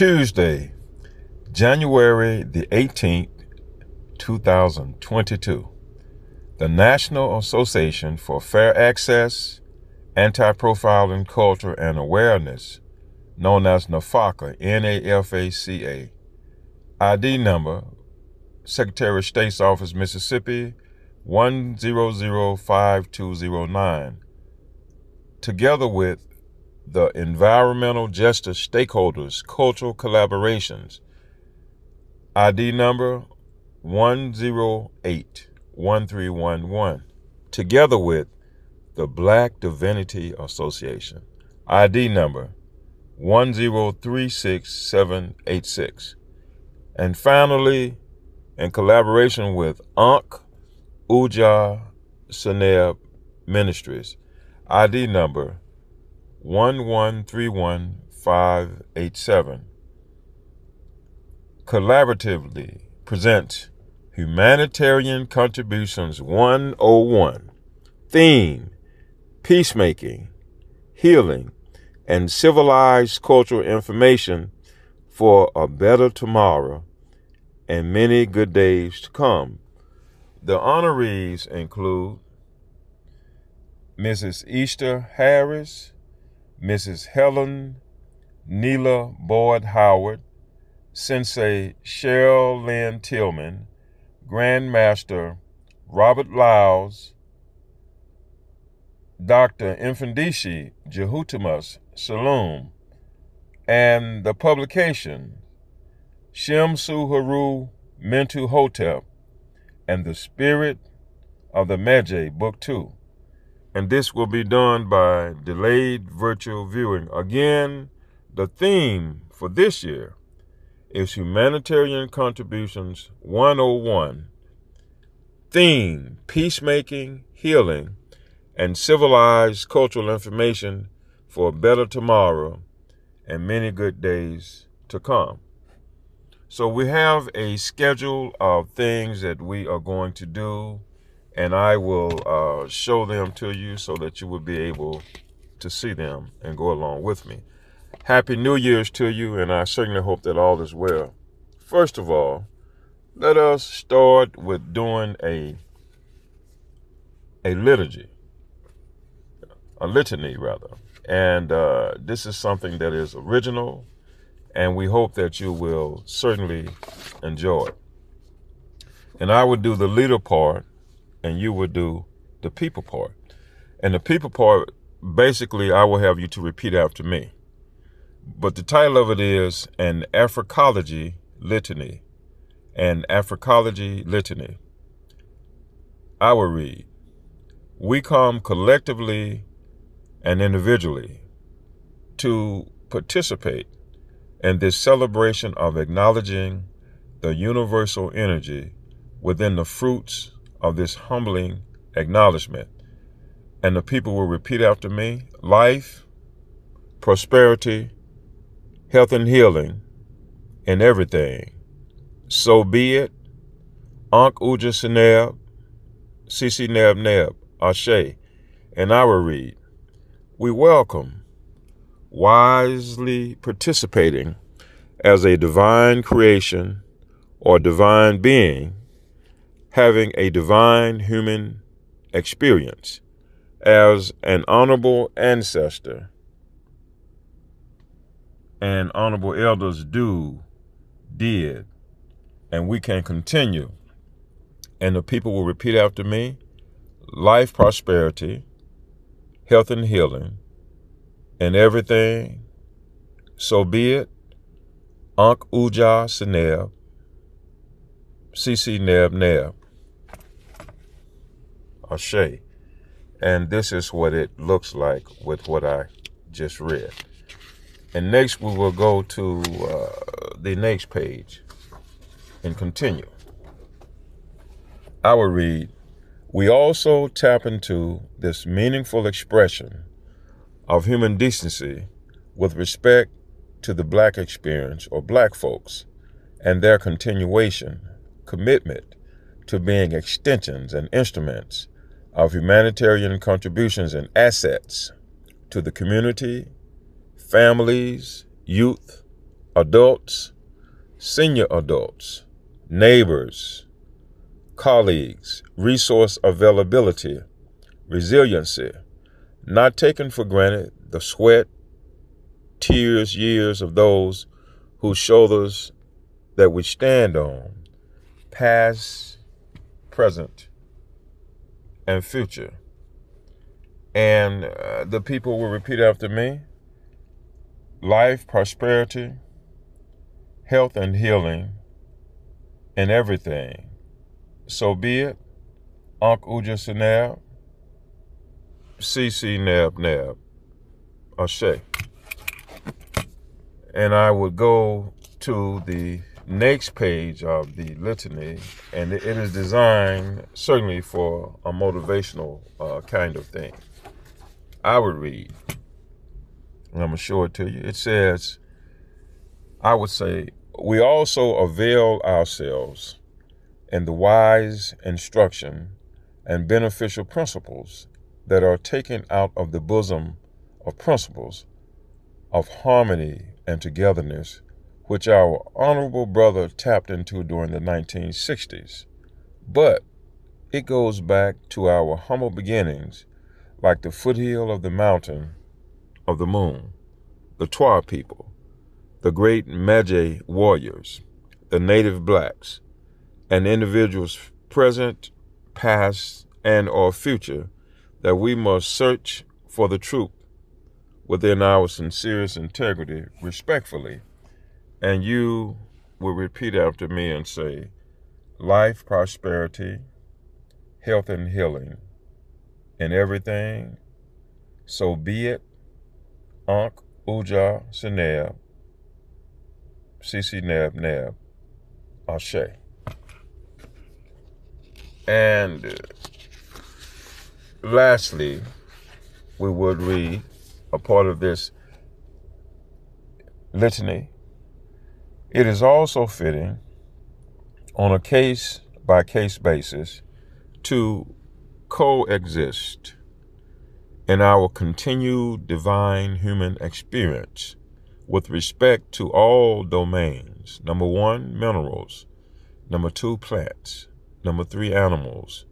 Tuesday, January the 18th, 2022. The National Association for Fair Access, Anti-Profiling Culture and Awareness, known as NAFACA, N-A-F-A-C-A, ID number, Secretary of State's Office, Mississippi, 1005209, together with the Environmental Justice Stakeholders Cultural Collaborations, ID number 1081311, together with the Black Divinity Association, ID number 1036786. And finally, in collaboration with Ankh Uja Seneb Ministries, ID number 1131587, collaboratively presents Humanitarian Contributions 101, theme, Peacemaking, Healing, and Civilized Cultural Information for a Better Tomorrow and Many Good Days to Come. The honorees include Mrs. Easter Harris, Mrs. Helen Neela Boyd Howard, Sensei Cheryl Lynn Tillman, Grandmaster Robert Lyles, Dr. Infandishi Jehutimus Shalom, and the publication Shemsu Haru Mentu Hotep and the Spirit of the Magi, Book 2. And this will be done by delayed virtual viewing. Again, the theme for this year is Humanitarian Contributions 101, theme, Peacemaking, Healing, and Civilized Cultural Information for a Better Tomorrow and Many Good Days to Come. So we have a schedule of things that we are going to do, and I will show them to you so that you will be able to see them and go along with me. Happy New Year's to you, and I certainly hope that all is well. First of all, let us start with doing a litany, rather. And this is something that is original, and we hope that you will certainly enjoy it. And I would do the leader part, and you would do the people part. And the people part, basically, I will have you to repeat after me. But the title of it is An Africology Litany. An Africology Litany. I will read. We come collectively and individually to participate in this celebration of acknowledging the universal energy within the fruits of this humbling acknowledgement. And the people will repeat after me: life, prosperity, health and healing, in everything. So be it. Ankh Uja Seneb, Sisi Neb Neb, Ashe. And I will read. We welcome wisely participating as a divine creation or divine being, having a divine human experience as an honorable ancestor and honorable elders did, and we can continue. And the people will repeat after me: life, prosperity, health and healing, and everything. So be it. Ankh Uja Seneb, Sisi Neb Neb, Ashe. And this is what it looks like with what I just read. And next we will go to the next page and continue. I will read. We also tap into this meaningful expression of human decency with respect to the Black experience or Black folks and their commitment to being extensions and instruments of humanitarian contributions and assets to the community, families, youth, adults, senior adults, neighbors, colleagues, resource availability, resiliency, not taking for granted the sweat, tears, years of those whose shoulders that we stand on, past, present, and future. And the people will repeat after me: life, prosperity, health, and healing in everything. So be it. Ankh Uja Sinab, CC Nab Nab, Ashe. And I would go to the next page of the litany, and it is designed certainly for a motivational kind of thing. I would read, and I'm going to show it to you. It says, I would say, we also avail ourselves in the wise instruction and beneficial principles that are taken out of the bosom of principles of harmony and togetherness, which our honorable brother tapped into during the 1960s. But it goes back to our humble beginnings, like the foothill of the mountain of the moon, the Twa people, the great Magi warriors, the native blacks, and individuals present, past, and or future, that we must search for the truth within our sincerest integrity, respectfully. And you will repeat after me and say, life, prosperity, health, and healing in everything. So be it. Ankh Uja Sinab, CC Nab Nab, Ashe. And lastly, we would read a part of this litany. It is also fitting, on a case-by-case basis, to coexist in our continued divine human experience with respect to all domains. Number 1, minerals. Number 2, plants. Number 3, animals.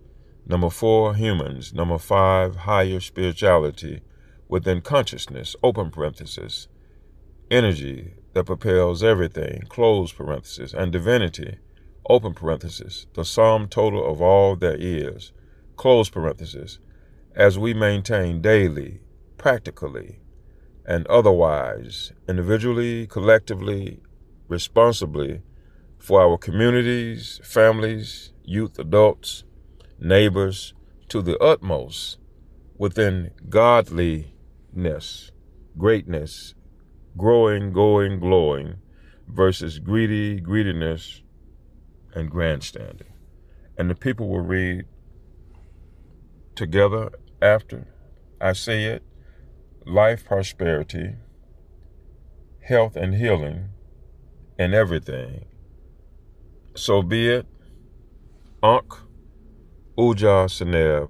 Number 4, humans. Number 5, higher spirituality within consciousness, open parenthesis, energy that propels everything, close parenthesis, and divinity, open parenthesis, the sum total of all there is, close parenthesis, as we maintain daily, practically, and otherwise, individually, collectively, responsibly, for our communities, families, youth, adults, neighbors, to the utmost, within godliness, greatness, growing, going, glowing, versus greediness, and grandstanding. And the people will read together after I say it: life, prosperity, health, and healing in everything. So be it. Ankh Uja Sinab,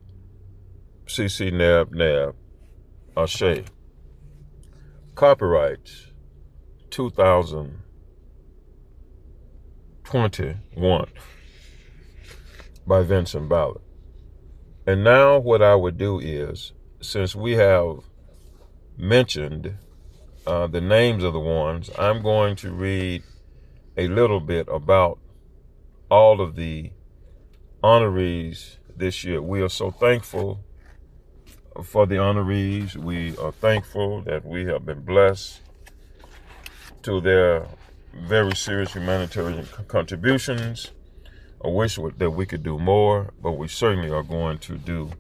CC Nab Nab, Ashe. Copyright 2021 by Vincent Ballard. And now what I would do is, since we have mentioned the names of the ones, I'm going to read a little bit about all of the honorees this year. We are so thankful for the honorees. We are thankful that we have been blessed to their very serious humanitarian contributions. I wish that we could do more, but we certainly are going to do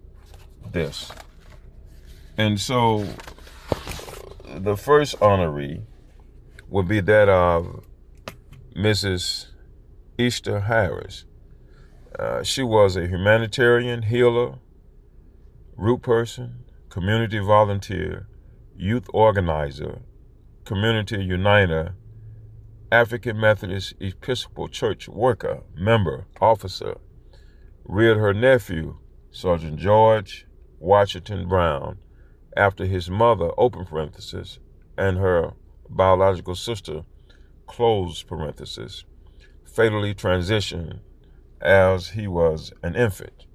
this. And so the first honoree would be that of Mrs. Easter Harris. She was a humanitarian, healer, root person, community volunteer, youth organizer, community uniter, African Methodist Episcopal Church worker, member, officer, reared her nephew, Sergeant George Washington Brown, after his mother, open parenthesis, and her biological sister, close parenthesis, fatally transitioned as he was an infant.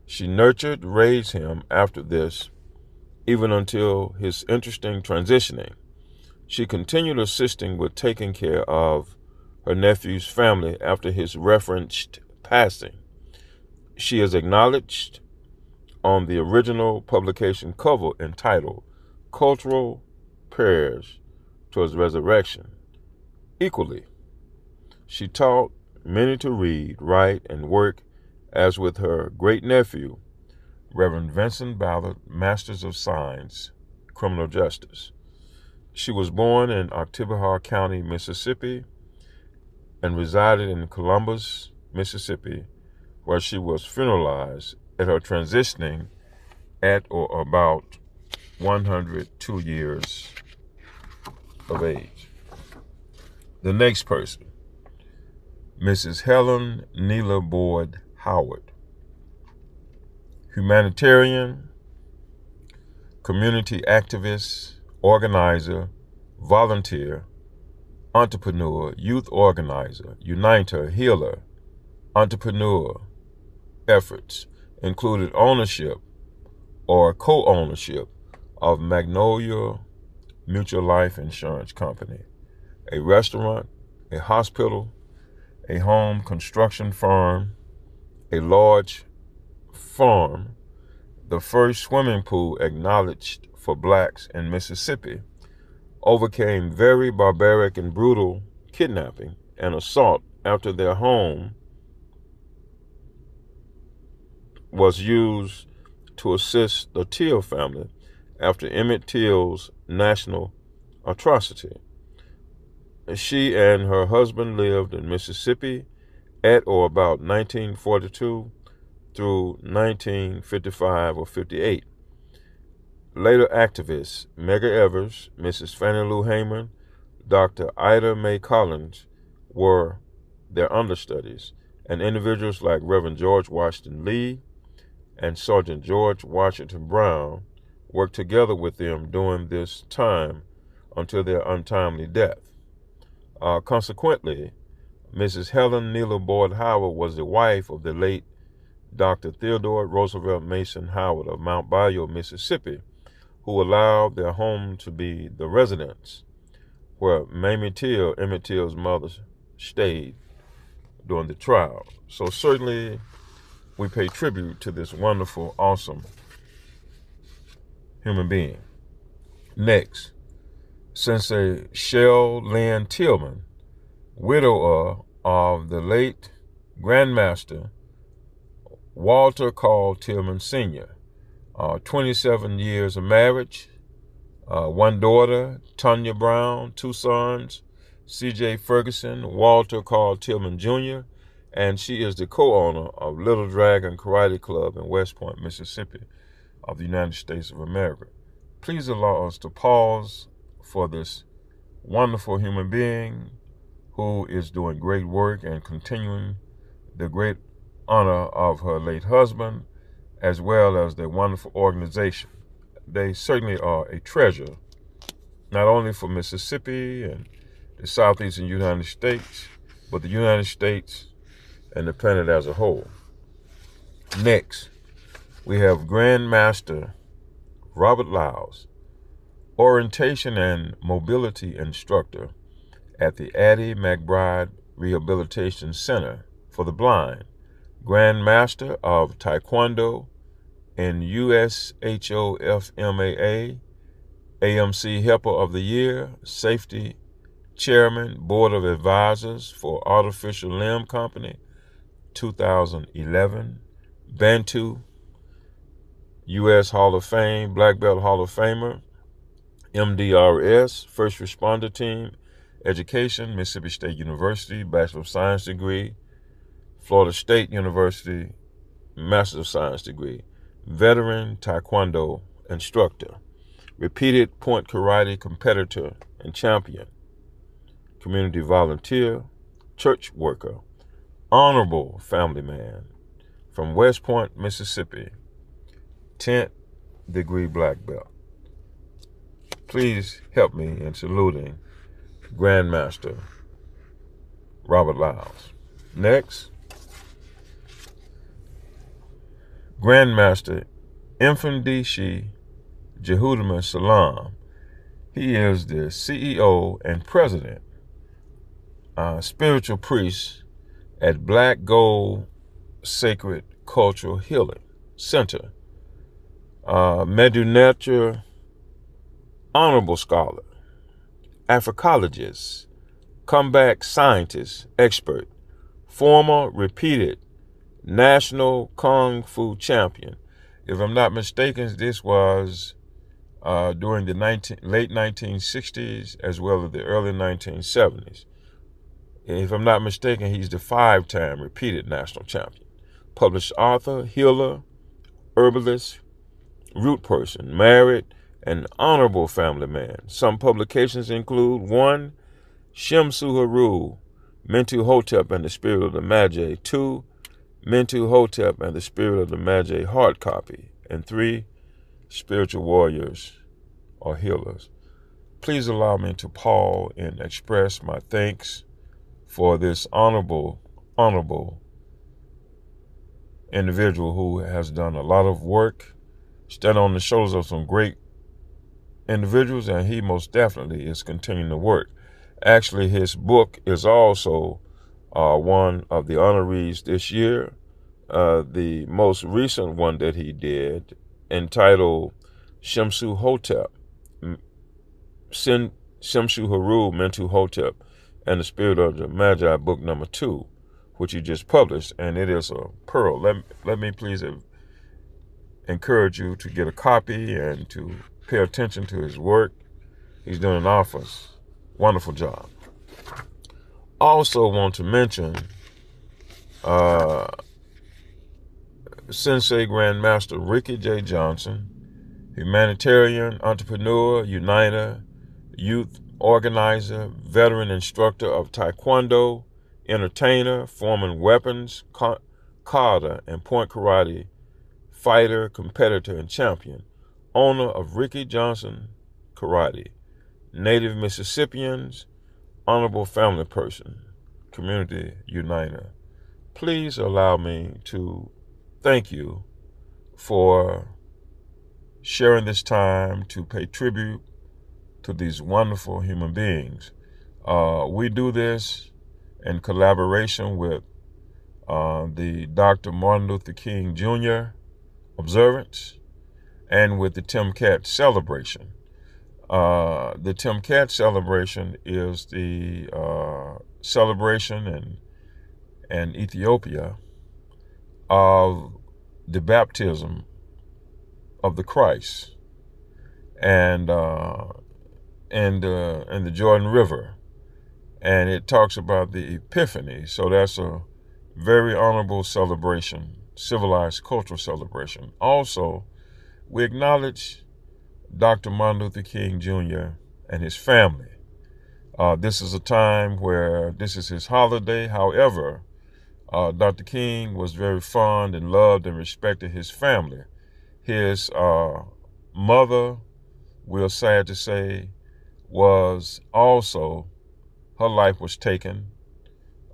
She nurtured, raised him after this, even until his interesting transitioning. She continued assisting with taking care of her nephew's family after his referenced passing. She is acknowledged on the original publication cover entitled Cultural Prayers Towards Resurrection. Equally, she taught many to read, write, and work, as with her great-nephew, Reverend Vincent Ballard, Masters of Science, Criminal Justice. She was born in Oktibbeha County, Mississippi, and resided in Columbus, Mississippi, where she was funeralized at her transitioning at or about 102 years of age. The next person, Mrs. Helen Neela Boyd Howard, humanitarian, community activist, organizer, volunteer, entrepreneur, youth organizer, uniter, healer, entrepreneur. Efforts included ownership or co-ownership of Magnolia Mutual Life Insurance Company, a restaurant, a hospital, a home construction firm, a large farm, the first swimming pool acknowledged for blacks in Mississippi, overcame very barbaric and brutal kidnapping and assault after their home was used to assist the Till family after Emmett Till's national atrocity. She and her husband lived in Mississippi at or about 1942 through 1955 or 58. Later activists, Medgar Evers, Mrs. Fannie Lou Hamer, Dr. Ida Mae Collins were their understudies, and individuals like Reverend George Washington Lee and Sergeant George Washington Brown worked together with them during this time until their untimely death. Consequently, Mrs. Helen Neela Boyd Howard was the wife of the late Dr. Theodore Roosevelt Mason Howard of Mount Bayou, Mississippi, who allowed their home to be the residence where Mamie Till, Emmett Till's mother, stayed during the trial. So certainly we pay tribute to this wonderful, awesome human being. Next, Sensei Shell Lynn Tillman, widower of the late Grandmaster Walter Carl Tillman Sr., 27 years of marriage, one daughter, Tonya Brown, two sons, C.J. Ferguson, Walter Carl Tillman Jr., and she is the co-owner of Little Dragon Karate Club in West Point, Mississippi, of the United States of America. Please allow us to pause for this wonderful human being who is doing great work and continuing the great honor of her late husband, as well as their wonderful organization. They certainly are a treasure, not only for Mississippi and the southeastern United States, but the United States and the planet as a whole. Next, we have Grandmaster Robert Lyles, orientation and mobility instructor at the Addie McBride Rehabilitation Center for the Blind, Grandmaster of Taekwondo and USHOFMAA, AMC Helper of the Year, Safety Chairman, Board of Advisors for Artificial Limb Company, 2011, Bantu, U.S. Hall of Fame, Black Belt Hall of Famer, MDRS, First Responder Team, Education, Mississippi State University, Bachelor of Science degree, Florida State University, Master of Science degree, veteran Taekwondo instructor, repeated point karate competitor and champion, community volunteer, church worker, honorable family man from West Point, Mississippi, 10th degree black belt. Please help me in saluting Grandmaster Robert Lyles. Next, Grandmaster Mfundisi Jehudima Salam. He is the CEO and president, spiritual priest at Black Gold Sacred Cultural Healing Center. Medu honorable scholar, Africologist, comeback scientist, expert, former repeated national Kung Fu champion. If I'm not mistaken, this was during the late 1960s as well as the early 1970s. If I'm not mistaken, he's the 5-time repeated national champion. Published author, healer, herbalist, root person, married, and honorable family man. Some publications include 1. Shamsu Haru, Mentu Hotep and the Spirit of the Magi. 2. Mentu Hotep and the Spirit of the Magi hard copy. And 3. Spiritual Warriors or Healers. Please allow me to pause and express my thanks for this honorable individual who has done a lot of work, stand on the shoulders of some great individuals, and he most definitely is continuing to work. Actually, his book is also one of the honorees this year. The most recent one that he did, entitled Shamsu Hotep, Shamsu Haru, Mentu Hotep, and the Spirit of the Magi, book number 2, which he just published, and it is a pearl. Let me please encourage you to get a copy and to pay attention to his work. He's doing an wonderful job. Also want to mention Sensei Grandmaster Ricky J. Johnson, humanitarian, entrepreneur, uniter, youth organizer, veteran instructor of Taekwondo, entertainer, forming weapons, kata, and point karate, fighter, competitor, and champion, owner of Ricky Johnson Karate, native Mississippians, honorable family person, community uniter. Please allow me to thank you for sharing this time to pay tribute to these wonderful human beings. We do this in collaboration with the Dr. Martin Luther King Jr. Observance and with the Tim Cat Celebration. The Tim Cat Celebration is the celebration in Ethiopia of the baptism of the Christ and in the Jordan River, and it talks about the Epiphany. So that's a very honorable celebration, civilized cultural celebration. Also, we acknowledge Dr. Martin Luther King Jr. and his family. This is a time where this is his holiday. However, Dr. King was very fond and loved and respected his family. His mother, we're sad to say, was also, her life was taken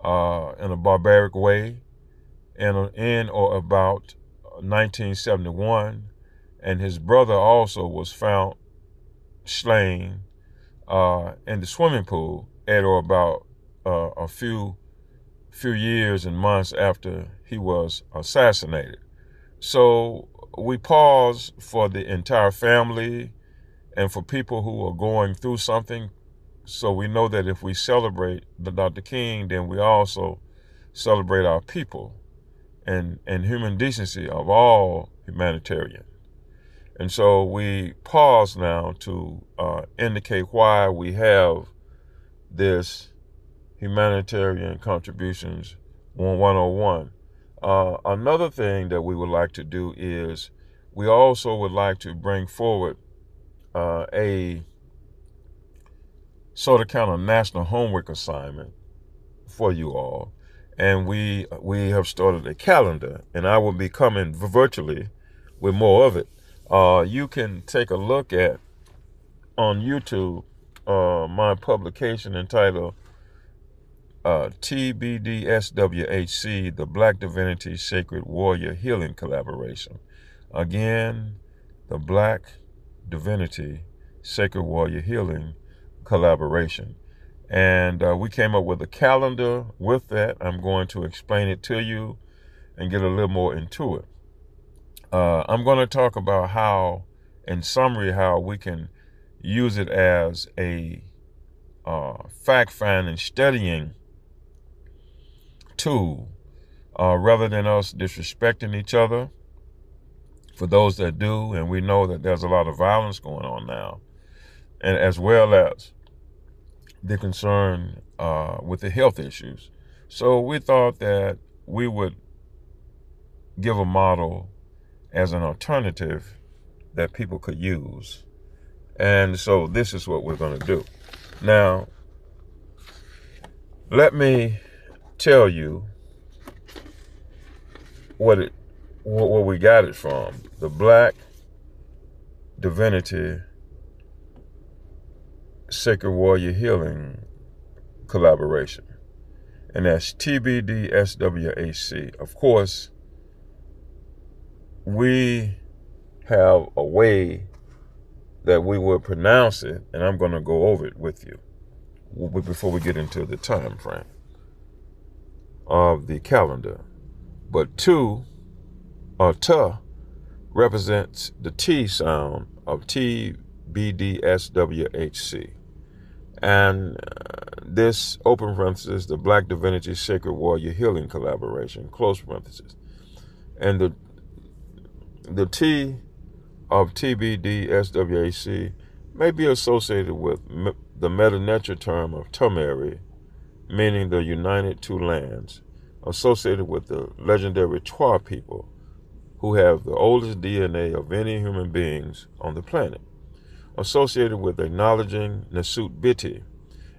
in a barbaric way in or about 1971. And his brother also was found slain in the swimming pool at or about a few years and months after he was assassinated. So we pause for the entire family and for people who are going through something. So we know that if we celebrate the Dr. King, then we also celebrate our people and human decency of all humanitarian. And so we pause now to indicate why we have this humanitarian contributions 101. Another thing that we would like to do is we also would like to bring forward a sort of kind of national homework assignment for you all. And we have started a calendar, and I will be coming virtually with more of it. You can take a look at on YouTube my publication entitled TBDSWHC, the Black Divinity Sacred Warrior Healing Collaboration. Again, the Black Divinity Sacred Warrior Healing Collaboration. And we came up with a calendar with that. I'm going to explain it to you and get a little more into it. I'm going to talk about how, in summary, how we can use it as a fact-finding, studying tool, rather than us disrespecting each other. For those that do, and we know that there's a lot of violence going on now, and as well as the concern with the health issues. So we thought that we would give a model as an alternative that people could use. And so this is what we're going to do. Now, let me tell you where we got it from. The Black Divinity Sacred Warrior Healing Collaboration. And that's TBDSWHC. Of course, we have a way that we will pronounce it, and I'm going to go over it with you before we get into the time frame of the calendar. But tu represents the T sound of TBDSWHC. And this, open parenthesis, the Black Divinity Sacred Warrior Healing Collaboration, close parenthesis. And the T of TBDSWHC may be associated with the meta-nature term of Tumeri, meaning the United Two Lands, associated with the legendary Twa people, who have the oldest DNA of any human beings on the planet, associated with acknowledging Nasut Biti,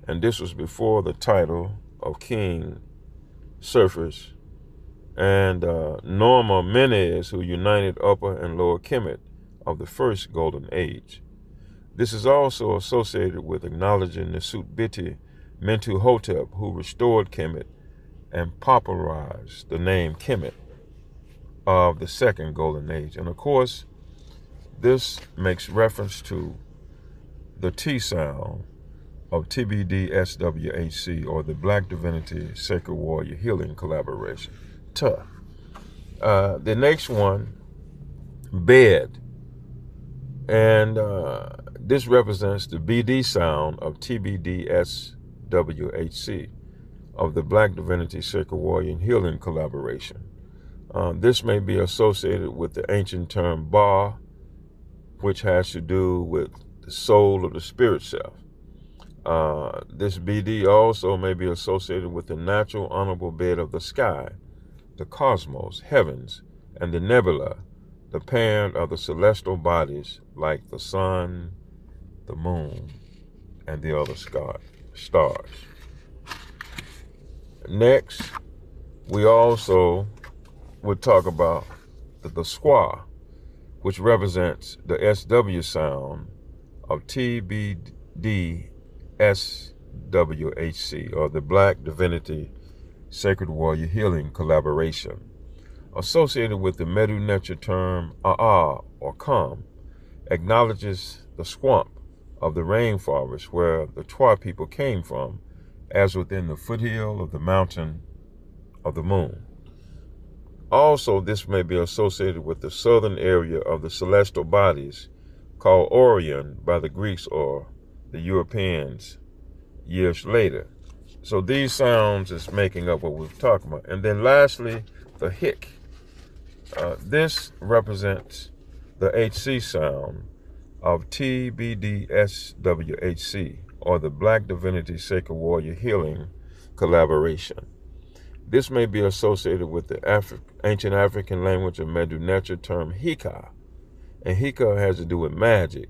and this was before the title of King surfaced, and Norma Menez, who united Upper and Lower Kemet of the first Golden Age. This is also associated with acknowledging Nasut Biti Mentu Hotep, who restored Kemet and popularized the name Kemet of the second Golden Age. And of course, this makes reference to the T sound of TBDSWHC, or the Black Divinity Sacred Warrior Healing Collaboration. The next one, bed. And this represents the BD sound of TBDSWHC, of the Black Divinity Sacred Warrior Healing Collaboration. This may be associated with the ancient term Ba, which has to do with the soul of the spirit self. This BD also may be associated with the natural honorable bed of the sky, the cosmos, heavens, and the nebula, the parent of the celestial bodies like the sun, the moon, and the other stars. Next, we also would talk about the squaw, which represents the SW sound of TBDSWHC, or the Black Divinity Sacred Warrior Healing Collaboration, associated with the Medu-Neter term A'a, or Kam, acknowledges the swamp of the rainforest where the Twa people came from, as within the foothill of the mountain of the moon. Also, this may be associated with the southern area of the celestial bodies called Orion by the Greeks or the Europeans years later. So these sounds is making up what we're talking about. And then lastly, the hic. This represents the HC sound of TBDSWHC, or the Black Divinity Sacred Warrior Healing Collaboration. This may be associated with the ancient African language of Medu-Neter term Hika, and Hika has to do with magic.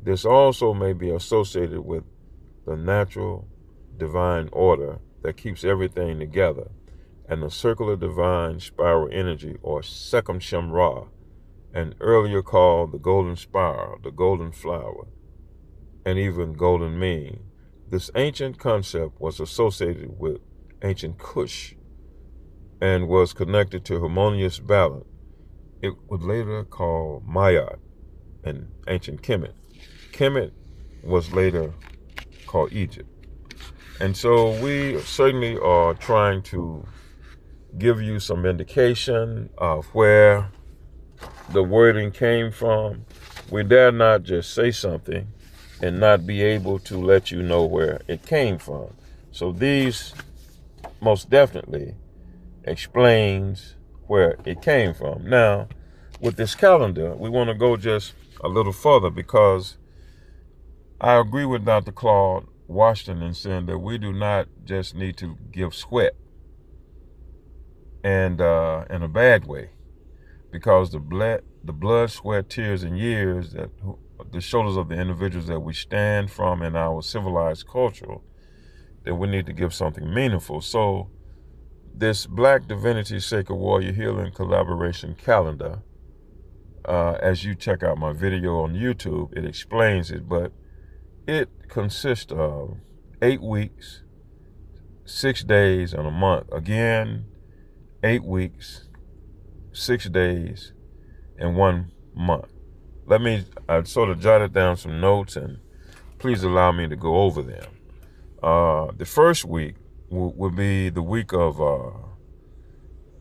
This also may be associated with the natural divine order that keeps everything together, and the circular divine spiral energy, or Sekam Shem Ra, and earlier called the golden spiral, the golden flower, and even golden mean. This ancient concept was associated with ancient Kush and was connected to harmonious balance. It was later called Mayat in ancient Kemet. Kemet was later called Egypt. And so we certainly are trying to give you some indication of where the wording came from. We dare not just say something and not be able to let you know where it came from. So these most definitely explains where it came from. Now, with this calendar, we want to go just a little further, because I agree with Dr. Claude Washington in saying that we do not just need to give sweat and in a bad way, because the blood, sweat, tears, and years that the shoulders of the individuals that we stand from in our civilized culture, that we need to give something meaningful. So this Black Divinity Sacred Warrior Healing Collaboration Calendar, as you check out my video on YouTube, it explains it, but it consists of 8 weeks, 6 days, and a month. Again, 8 weeks, 6 days, and 1 month. I sort of jotted down some notes, and please allow me to go over them. The first week will be the week of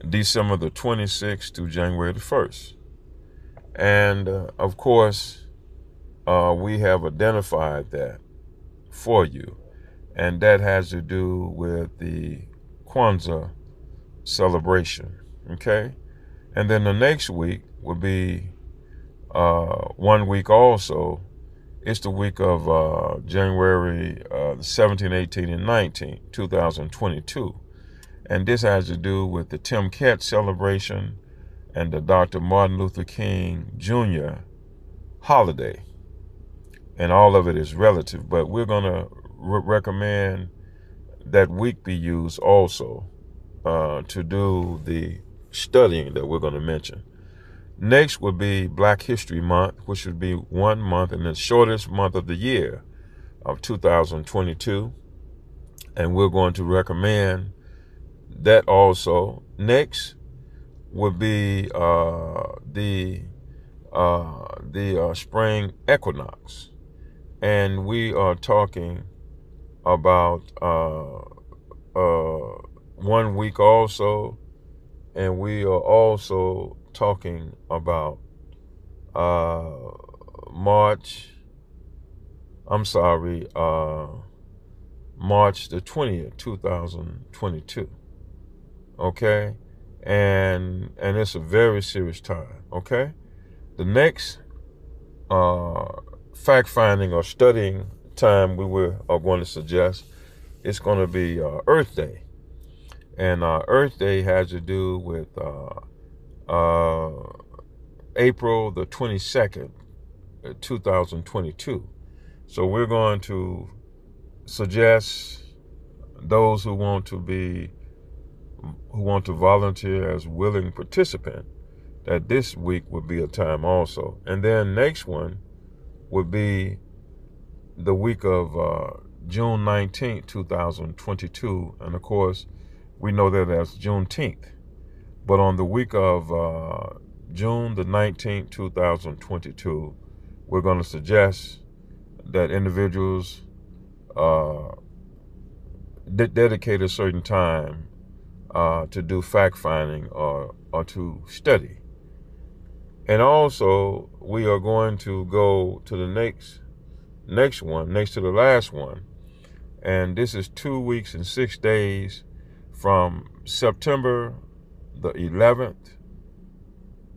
December the 26th to January the 1st. And of course, we have identified that for you. And that has to do with the Kwanzaa celebration, okay? And then the next week will be 1 week also. It's the week of January 17, 18, and 19, 2022. And this has to do with the Tim Kett celebration and the Dr. Martin Luther King Jr. holiday. And all of it is relative, but we're going to recommend that week be used also to do the studying that we're going to mention. Next would be Black History Month, which would be 1 month and the shortest month of the year of 2022. And we're going to recommend that also. Next would be the spring equinox. And we are talking about 1 week also. And we are also talking about March the 20th, 2022. Okay? And it's a very serious time. Okay? The next fact-finding or studying time are going to suggest, it's going to be Earth Day. And Earth Day has to do with April the 22nd, 2022. So we're going to suggest those who want to volunteer as willing participant, that this week would be a time also. And then next one would be the week of June 19th, 2022. And of course, we know that as Juneteenth. But on the week of June the 19th, 2022, we're going to suggest that individuals dedicate a certain time to do fact-finding or to study. And also, we are going to go to the next one, next to the last one. And this is 2 weeks and 6 days from September the 11th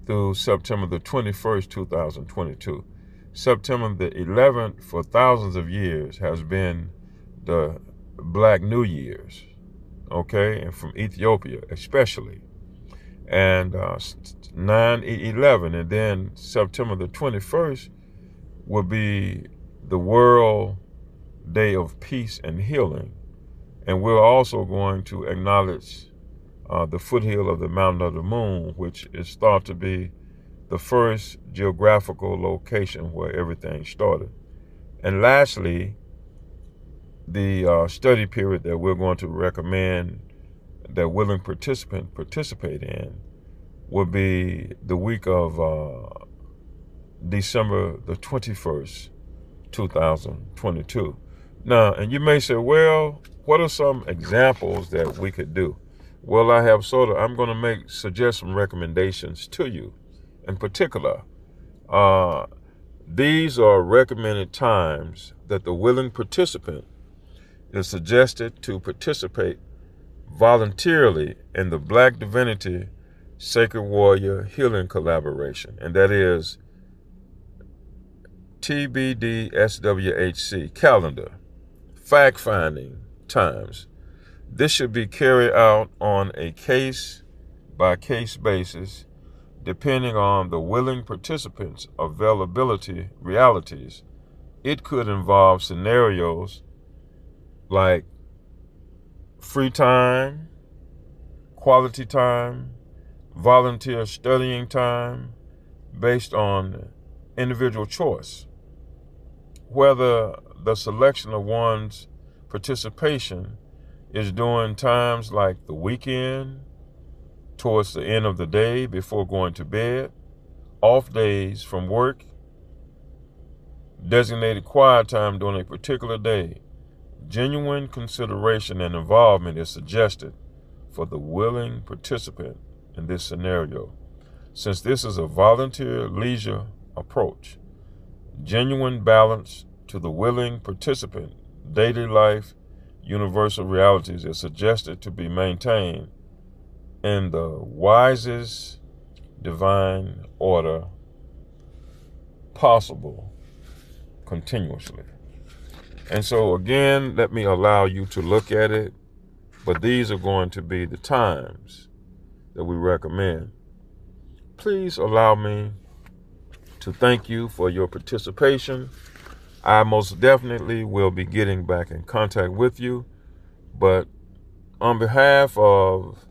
through September the 21st, 2022. September the 11th for thousands of years has been the Black New Year's, okay, and from Ethiopia especially. And 9/11, and then September the 21st will be the World Day of Peace and Healing. And we're also going to acknowledge the foothill of the Mountain of the Moon, which is thought to be the first geographical location where everything started. And lastly, the study period that we're going to recommend that willing participant participate in would be the week of December the 21st, 2022. Now, and you may say, well, what are some examples that we could do? Well, I'm going to suggest some recommendations to you. In particular, these are recommended times that the willing participant is suggested to participate voluntarily in the Black Divinity Sacred Warrior Healing Collaboration, and that is TBDSWHC calendar, fact-finding times. This should be carried out on a case-by-case basis, depending on the willing participants' availability realities. It could involve scenarios like free time, quality time, volunteer studying time, based on individual choice. Whether the selection of one's participation is during times like the weekend, towards the end of the day before going to bed, off days from work, designated quiet time during a particular day. Genuine consideration and involvement is suggested for the willing participant in this scenario. Since this is a volunteer leisure approach, genuine balance to the willing participant, daily life, universal realities is suggested to be maintained in the wisest divine order possible continuously. And so again, let me allow you to look at it, but these are going to be the times that we recommend. Please allow me to thank you for your participation. I most definitely will be getting back in contact with you, but on behalf of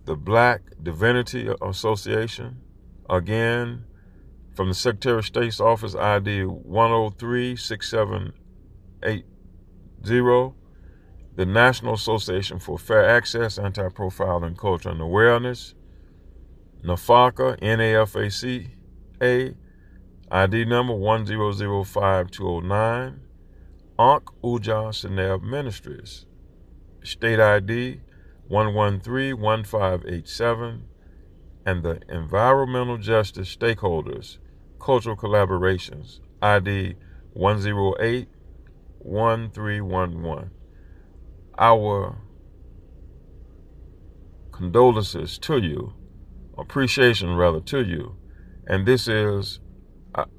the Black Divinity Association, again, from the Secretary of State's office, ID 1036780, the National Association for Fair Access, Anti-Profiling, Culture, and Awareness, NAFACA, NAFACA, ID number 1005209, Ankh Uja Seneb Ministries, State ID 1131587, and the Environmental Justice Stakeholders, Cultural Collaborations, ID 1081311. Our condolences to you, appreciation rather to you, and this is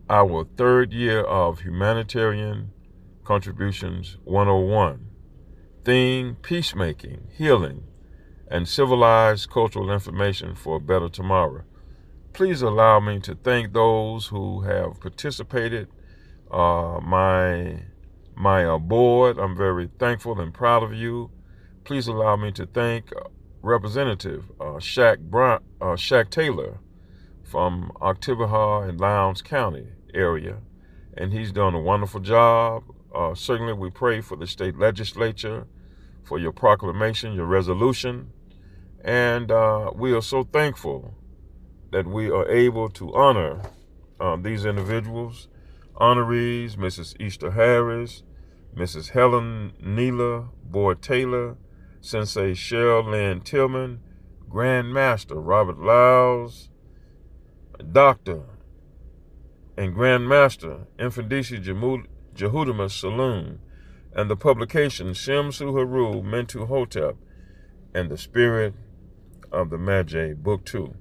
our third year of Humanitarian Contributions 101. Theme: Peacemaking, Healing, and Civilized Cultural Information for a Better Tomorrow. Please allow me to thank those who have participated. My board, I'm very thankful and proud of you. Please allow me to thank Representative Shaq Taylor from Oktibbeha and Lowndes County area, and he's done a wonderful job. Certainly we pray for the state legislature, for your proclamation, your resolution, and we are so thankful that we are able to honor these individuals. Honorees: Mrs. Easter Harris, Mrs. Helen Neela Boyd Taylor, Sensei Cheryl Lynn Tillman, Grand Master Robert Lyles, Doctor and Grand Master Infandisi Jehudimus Saloon, and the publication Shemsu Haru Mentu Hotep and the Spirit of the Magi, Book 2.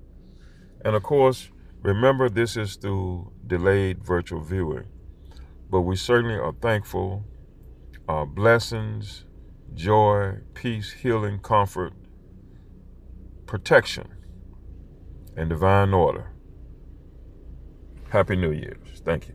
And of course, remember, this is through delayed virtual viewing, but we certainly are thankful. Blessings, joy, peace, healing, comfort, protection, and divine order. Happy New Year's. Thank you.